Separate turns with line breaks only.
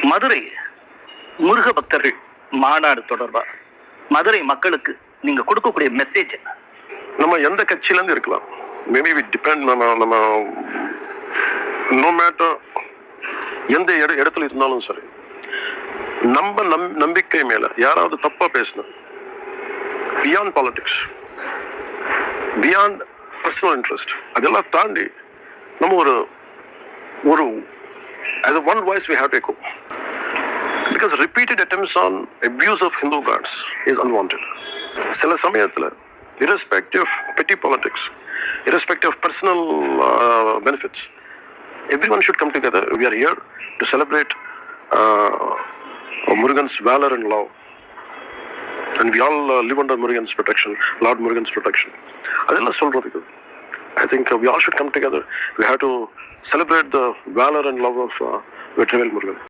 மதுரை முருக பக்தர்கள் மாநாடு தொடர்பா மதுரை மக்களுக்கு நீங்க கொடுக்கக்கூடிய மெசேஜ்?
நம்ம எந்த கட்சியிலேருந்து இருக்கலாம், மேபி வி டிபெண்ட். நம்ம நோ மேட்டர் எந்த இடத்துல இருந்தாலும் சரி, நம்ம நம்பிக்கை மேல யாராவது தப்பா பேசணும், beyond politics, beyond personal interest, அதெல்லாம் தாண்டி நம்ம ஒரு as a one voice we have to echo, because repeated attempts on abuse of Hindu gods is unwanted. சில சமயத்துல irrespective of petty politics, irrespective of personal benefits, everyone should come together. We are here to celebrate Murugan's valor and love, and we all live under Murugan's protection, Lord Murugan's protection. அதெல்லாம் சொல்றதுக்கு I think we all should come together. We have to celebrate the valor and love of Vetrivel Murugan.